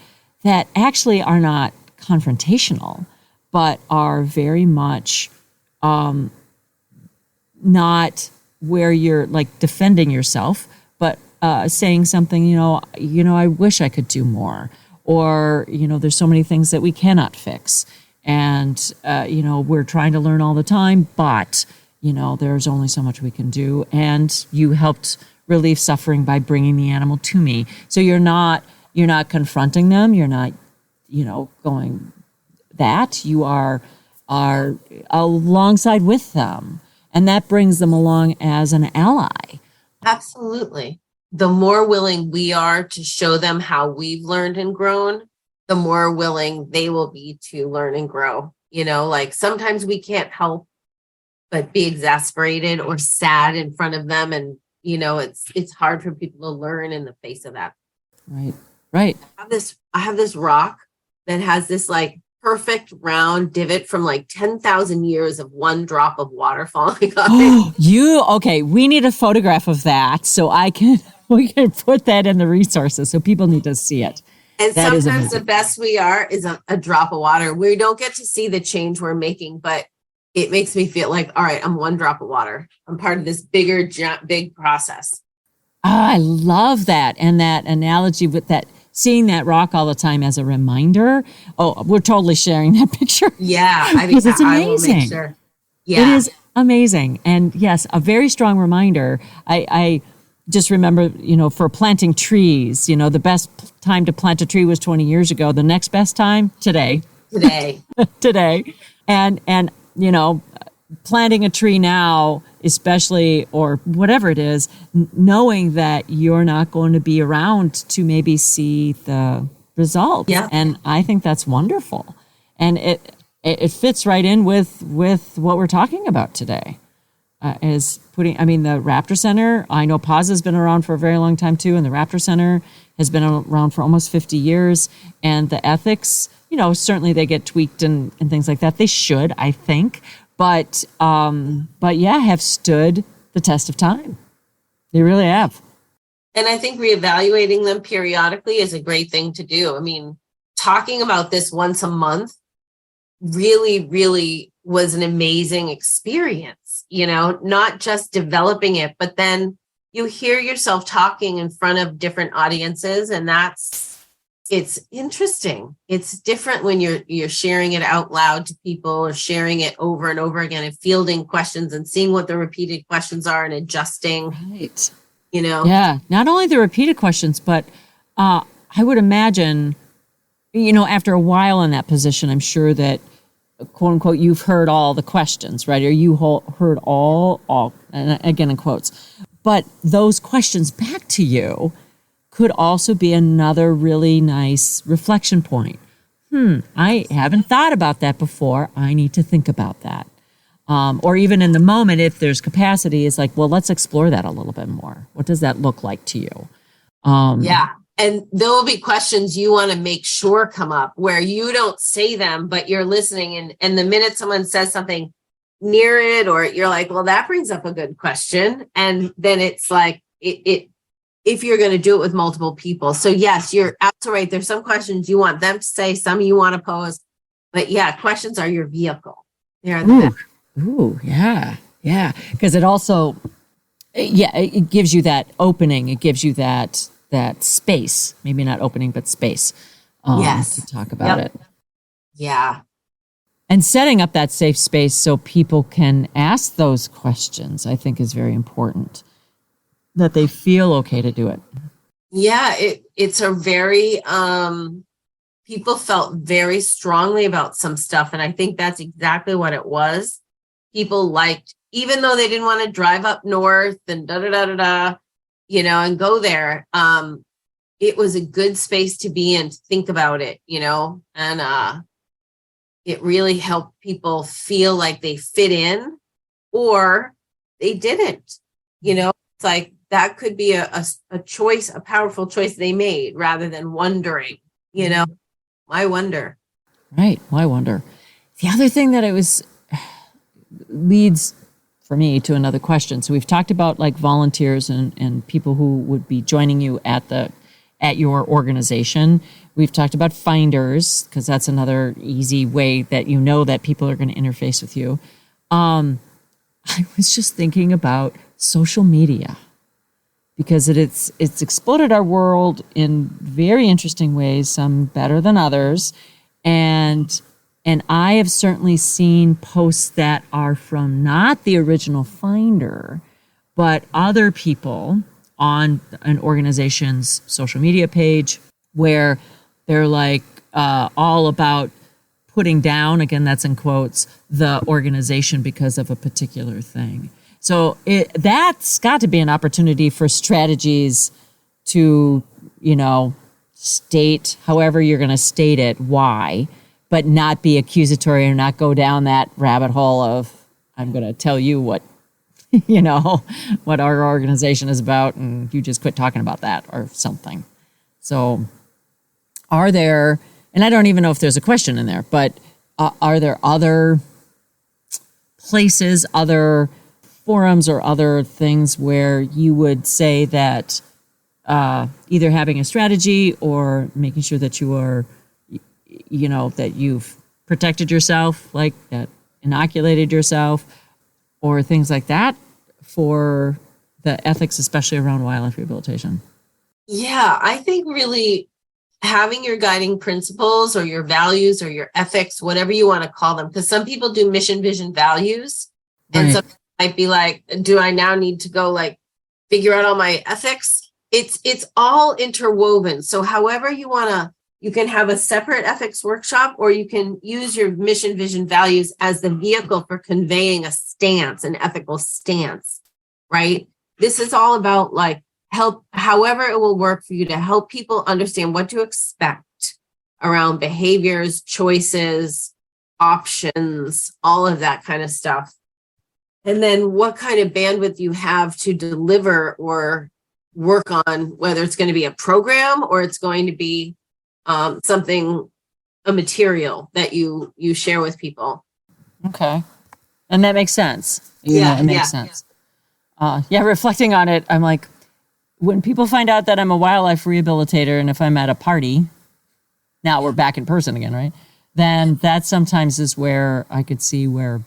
that actually are not confrontational, but are very much not where you're like defending yourself, but saying something, I wish I could do more, or, there's so many things that we cannot fix. And, we're trying to learn all the time, but, there's only so much we can do. And you helped relieve suffering by bringing the animal to me. So you're not confronting them. You're not, going that. You are alongside with them. And that brings them along as an ally. Absolutely. The more willing we are to show them how we've learned and grown, the more willing they will be to learn and grow. Like sometimes we can't help but be exasperated or sad in front of them. And, it's hard for people to learn in the face of that. Right. I have this rock that has this like perfect round divot from like 10,000 years of one drop of water falling on it. Okay. We need a photograph of that so we can put that in the resources so people need to see it. And that sometimes the best we are is a drop of water. We don't get to see the change we're making, but it makes me feel like, all right, I'm one drop of water. I'm part of this big process. I love that. And that analogy with that, seeing that rock all the time as a reminder. Oh, we're totally sharing that picture. Yeah. Because it's amazing. I will make sure. Yeah. It is amazing. And yes, a very strong reminder. I just remember, for planting trees, the best time to plant a tree was 20 years ago. The next best time, today. Today. And, planting a tree now, especially, or whatever it is, knowing that you're not going to be around to maybe see the results. Yeah. And I think that's wonderful. And it fits right in with what we're talking about today. The Raptor Center, I know PAWS has been around for a very long time too, and the Raptor Center has been around for almost 50 years. And the ethics, certainly they get tweaked and things like that. They should, I think. But yeah, have stood the test of time. They really have. And I think reevaluating them periodically is a great thing to do. I mean, talking about this once a month really, really was an amazing experience, not just developing it, but then you hear yourself talking in front of different audiences, and it's interesting. It's different when you're sharing it out loud to people or sharing it over and over again and fielding questions and seeing what the repeated questions are and adjusting. Right. Yeah. Not only the repeated questions, but I would imagine, after a while in that position, I'm sure that, quote unquote, you've heard all the questions, right? Or you heard all, and again in quotes. But those questions back to you could also be another really nice reflection point. I haven't thought about that before. I need to think about that. Or even in the moment, if there's capacity, it's like, well, let's explore that a little bit more. What does that look like to you? Yeah. And there will be questions you want to make sure come up where you don't say them, but you're listening. And the minute someone says something near it, or you're like, well, that brings up a good question. And then it's like, if you're going to do it with multiple people. So yes, you're absolutely right. There's some questions you want them to say, some you want to pose, but yeah, questions are your vehicle. They're the best. Ooh, yeah. Because it also, it gives you that opening. It gives you that space, maybe not opening, but space to talk about it. Yeah. And setting up that safe space so people can ask those questions, I think, is very important. That they feel okay to do it. Yeah, it's a very, people felt very strongly about some stuff. And I think that's exactly what it was. People liked, even though they didn't want to drive up north and and go there. It was a good space to be in, to think about it, and it really helped people feel like they fit in or they didn't, it's like that could be a choice, a powerful choice they made rather than wondering, why wonder? Right. Why wonder? The other thing that leads for me to another question. So we've talked about like volunteers and people who would be joining you at your organization. We've talked about finders, because that's another easy way that that people are going to interface with you. I was just thinking about social media, because it's exploded our world in very interesting ways, some better than others. And I have certainly seen posts that are from not the original finder, but other people on an organization's social media page where they're like all about putting down, again, that's in quotes, the organization because of a particular thing. So that's got to be an opportunity for strategies to, state however you're going to state it, why, but not be accusatory or not go down that rabbit hole of, I'm going to tell you what, what our organization is about, and you just quit talking about that or something. So are there, and I don't even know if there's a question in there, but are there other places, other forums or other things where you would say that either having a strategy or making sure that you are, that you've protected yourself, like that, inoculated yourself, or things like that for the ethics, especially around wildlife rehabilitation? Yeah, I think really having your guiding principles or your values or your ethics, whatever you want to call them, because some people do mission, vision, values, and Right. some might be like, do I now need to go figure out all my ethics? It's all interwoven. So however you can have a separate ethics workshop, or you can use your mission, vision, values as the vehicle for conveying a stance, an ethical stance, right? This is all about help, however it will work for you to help people understand what to expect around behaviors, choices, options, all of that kind of stuff. And then what kind of bandwidth you have to deliver or work on, whether it's going to be a program or it's going to be a material that you share with people. Okay. And that makes sense. It makes sense. Reflecting on it, I'm like, when people find out that I'm a wildlife rehabilitator, and if I'm at a party, now we're back in person again, right? Then that sometimes is where I could see where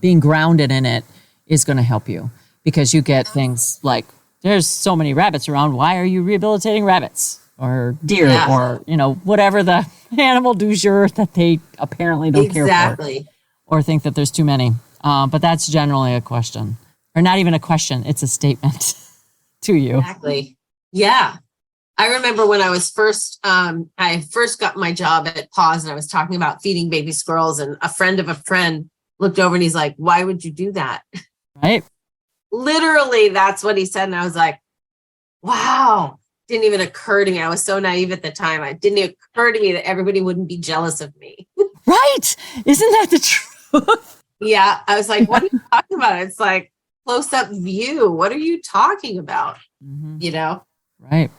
being grounded in it is going to help you. because you get things like, there's so many rabbits around. Why are you rehabilitating rabbits or deer or, whatever the animal du jour that they apparently don't care for Exactly. or think that there's too many. But that's generally a question, or not even a question. It's a statement to you. Exactly. Yeah. I remember when I was I first got my job at PAWS and I was talking about feeding baby squirrels, and a friend of a friend looked over and he's like, why would you do that? Right. Literally, that's what he said. And I was like, wow, didn't even occur to me. I was so naive at the time. It didn't occur to me that everybody wouldn't be jealous of me. Right. Isn't that the truth? Yeah. I was like, what are you talking about? It's like close-up view. What are you talking about? Right.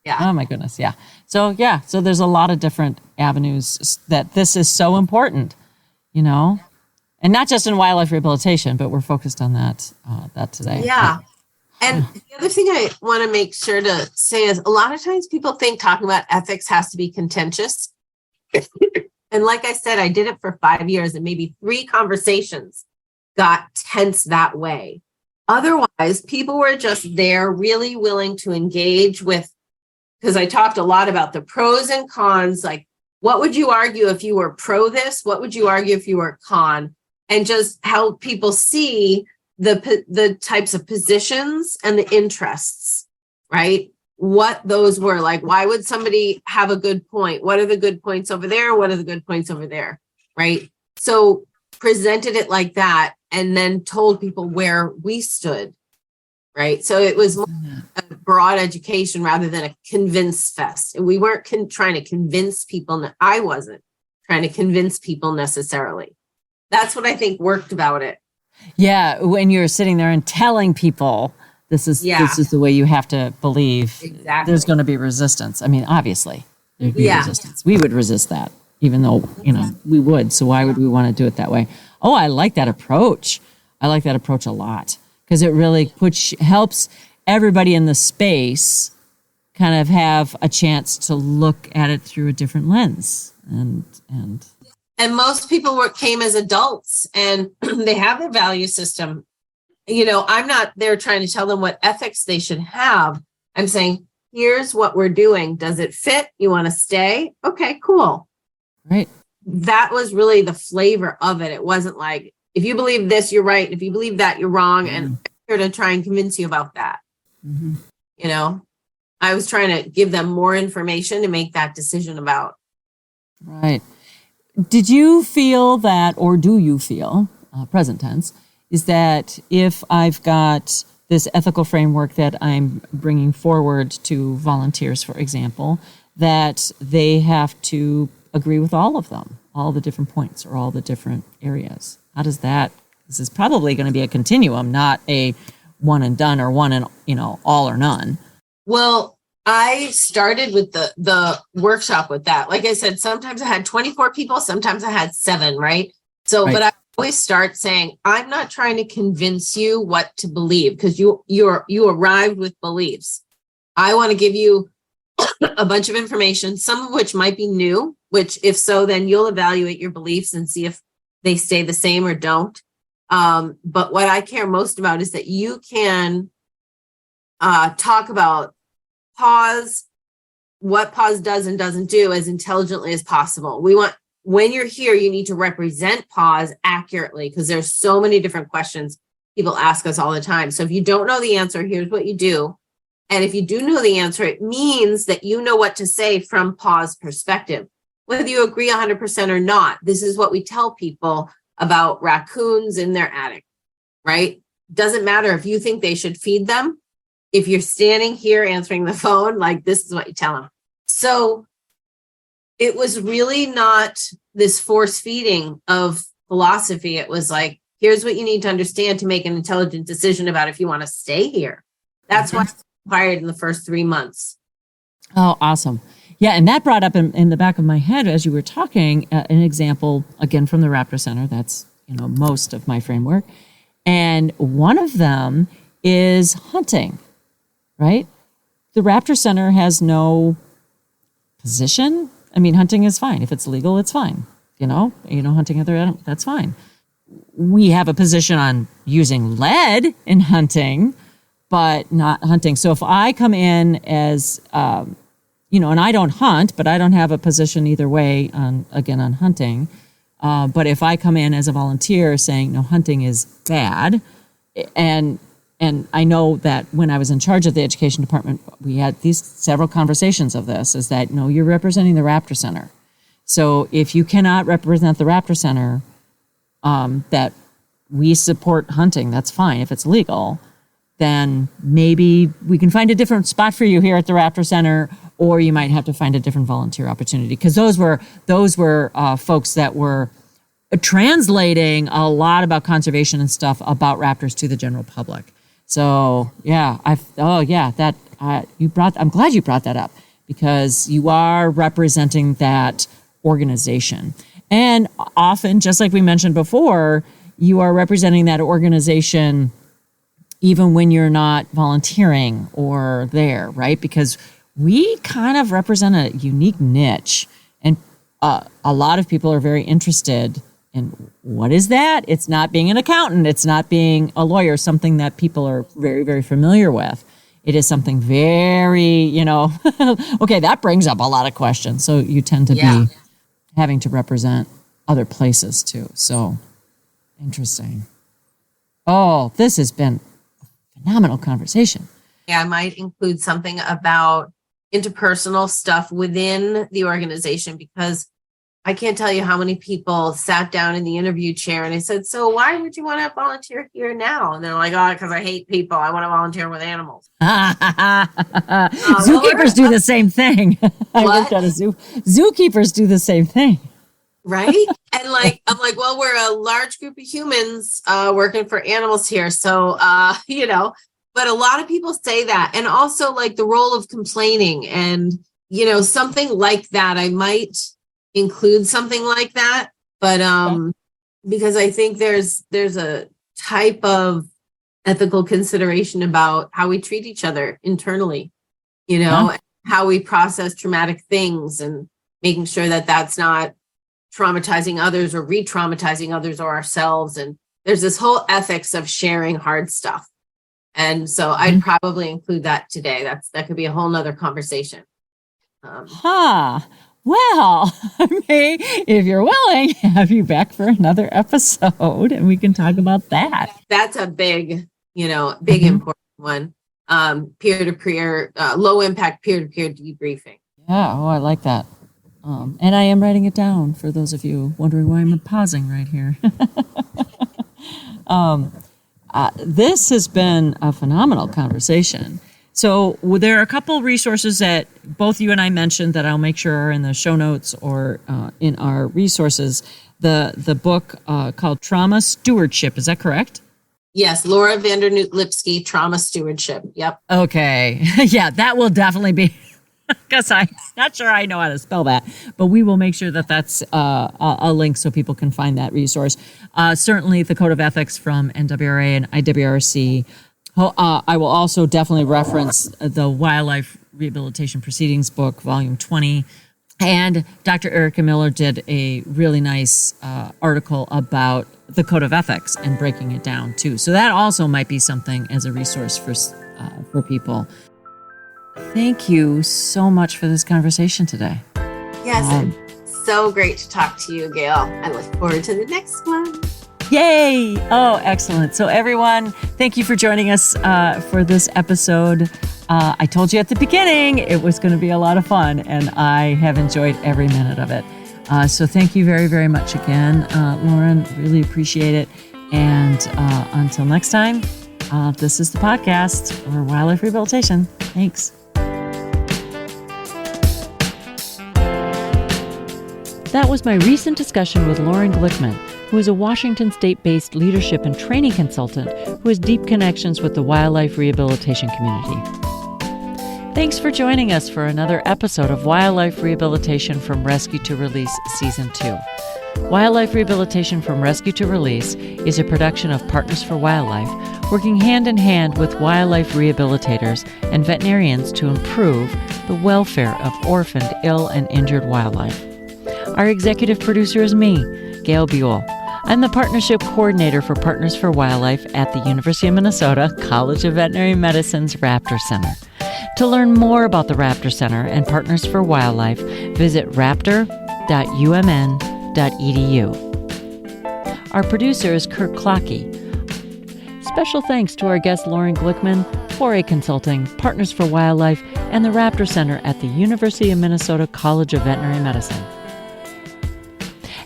Yeah. Oh my goodness. Yeah. So there's a lot of different avenues that this is so important, and not just in wildlife rehabilitation, but we're focused on that today. Yeah. And the other thing I want to make sure to say is a lot of times people think talking about ethics has to be contentious. And like I said, I did it for 5 years and maybe 3 conversations got tense that way. Otherwise, people were just there really willing to engage with, because I talked a lot about the pros and cons, like what would you argue if you were pro this? What would you argue if you were con? And just help people see the types of positions and the interests, right? What those were like. Why would somebody have a good point? What are the good points over there? What are the good points over there? Right? So presented it like that and then told people where we stood, right? So it was more a broad education rather than a convince fest. We weren't trying to convince people. I wasn't trying to convince people necessarily. That's what I think worked about it. Yeah, when you're sitting there and telling people this is the way you have to believe, exactly. There's going to be resistance. I mean, obviously, there'd be resistance. We would resist that, even though, we would. So why would we want to do it that way? Oh, I like that approach. I like that approach a lot because it really helps everybody in the space kind of have a chance to look at it through a different lens. And most people came as adults and they have their value system. I'm not there trying to tell them what ethics they should have. I'm saying, here's what we're doing. Does it fit? You want to stay? Okay, cool. Right. That was really the flavor of it. It wasn't like, if you believe this, you're right. If you believe that, you're wrong. And I'm here to try and convince you about that. Mm-hmm. I was trying to give them more information to make that decision about. Right. Did you feel that, or do you feel, present tense, is that if I've got this ethical framework that I'm bringing forward to volunteers, for example, that they have to agree with all of them, all the different points or all the different areas? How does that, this is probably going to be a continuum, not a one and done or one and, all or none. Well, I started with the workshop with that. Like I said, sometimes I had 24 people, sometimes I had 7, right? So, right. But I always start saying, I'm not trying to convince you what to believe because you arrived with beliefs. I want to give you a bunch of information, some of which might be new, which if so, then you'll evaluate your beliefs and see if they stay the same or don't. But what I care most about is that you can talk about PAWS, what PAWS does and doesn't do as intelligently as possible. When you're here, you need to represent PAWS accurately because there's so many different questions people ask us all the time. So if you don't know the answer, here's what you do. And if you do know the answer, it means that you know what to say from PAWS perspective, whether you agree 100% or not. This is what we tell people about raccoons in their attic, right? Doesn't matter if you think they should feed them. If you're standing here answering the phone, like this is what you tell them. So it was really not this force feeding of philosophy. It was like, here's what you need to understand to make an intelligent decision about if you want to stay here. That's what's required in the first 3 months. Oh, awesome. Yeah, and that brought up in the back of my head as you were talking, an example, again, from the Raptor Center. That's, most of my framework. And one of them is hunting. Right? The Raptor Center has no position. I mean, hunting is fine. If it's legal, it's fine. Hunting other animals, that's fine. we have a position on using lead in hunting, but not hunting. So if I come in as, and I don't hunt, but I don't have a position either way on hunting. But if I come in as a volunteer saying, no, hunting is bad, and I know that when I was in charge of the education department, we had these several conversations of this, is that, no, you're representing the Raptor Center. So if you cannot represent the Raptor Center, that we support hunting, that's fine. If it's legal, then maybe we can find a different spot for you here at the Raptor Center, or you might have to find a different volunteer opportunity. Because those were folks that were translating a lot about conservation and stuff about raptors to the general public. So yeah, I'm glad you brought that up, because you are representing that organization. And often, just like we mentioned before, you are representing that organization even when you're not volunteering or there, right? Because we kind of represent a unique niche, and a lot of people are very interested in what is that? It's not being an accountant. It's not being a lawyer, something that people are very, very familiar with. It is something very, okay, that brings up a lot of questions. So you tend to be having to represent other places too. So interesting. Oh, this has been a phenomenal conversation. Yeah, I might include something about interpersonal stuff within the organization, because I can't tell you how many people sat down in the interview chair and I said, so why would you want to volunteer here now? And they're like, oh, because I hate people. I want to volunteer with animals. Zookeepers do the same thing. I worked at a zoo. Zookeepers do the same thing. Right? And I'm like, well, we're a large group of humans working for animals here. So, but a lot of people say that. And also like the role of complaining and, something like that. I might include something like that, but because I think there's a type of ethical consideration about how we treat each other internally, how we process traumatic things and making sure that that's not traumatizing others or re-traumatizing others or ourselves. And there's this whole ethics of sharing hard stuff. And so I'd probably include that today. That could be a whole nother conversation. Well, I may, if you're willing, have you back for another episode and we can talk about that. That's a big, important one. Peer-to-peer, low impact peer-to-peer debriefing. Yeah. Oh, I like that. And I am writing it down for those of you wondering why I'm pausing right here. This has been a phenomenal conversation. So there are a couple resources that both you and I mentioned that I'll make sure are in the show notes or in our resources. The book called Trauma Stewardship. Is that correct? Yes, Laura Vandernoot-Lipsky, Trauma Stewardship. Yep. Okay. Yeah, that will definitely be, because I'm not sure I know how to spell that, but we will make sure that that's a link so people can find that resource. Certainly the Code of Ethics from NWRA and IWRC. I will also definitely reference the Wildlife Rehabilitation Proceedings book, volume 20. And Dr. Erica Miller did a really nice article about the Code of Ethics and breaking it down too. So that also might be something as a resource for people. Thank you so much for this conversation today. Yes, so great to talk to you, Gail. I look forward to the next one. Yay! Oh, excellent. So everyone, thank you for joining us for this episode. I told you at the beginning it was going to be a lot of fun, and I have enjoyed every minute of it. So thank you very, very much again, Lauren. Really appreciate it. And until next time, this is the podcast for Wildlife Rehabilitation. Thanks. That was my recent discussion with Lauren Glickman, who is a Washington State-based leadership and training consultant who has deep connections with the wildlife rehabilitation community. Thanks for joining us for another episode of Wildlife Rehabilitation from Rescue to Release Season 2. Wildlife Rehabilitation from Rescue to Release is a production of Partners for Wildlife, working hand in hand with wildlife rehabilitators and veterinarians to improve the welfare of orphaned, ill, and injured wildlife. Our executive producer is me, Gail Buhl. I'm the Partnership Coordinator for Partners for Wildlife at the University of Minnesota College of Veterinary Medicine's Raptor Center. To learn more about the Raptor Center and Partners for Wildlife, visit raptor.umn.edu. Our producer is Kirk Clockey. Special thanks to our guest Lauren Glickman, 4A Consulting, Partners for Wildlife, and the Raptor Center at the University of Minnesota College of Veterinary Medicine.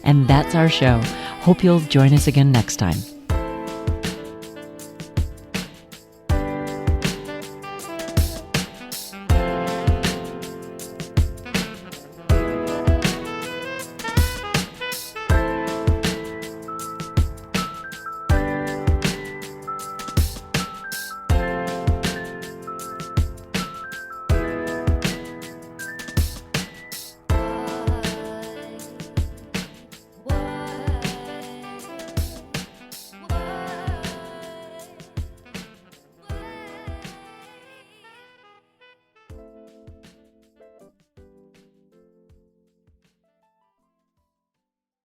And that's our show. Hope you'll join us again next time.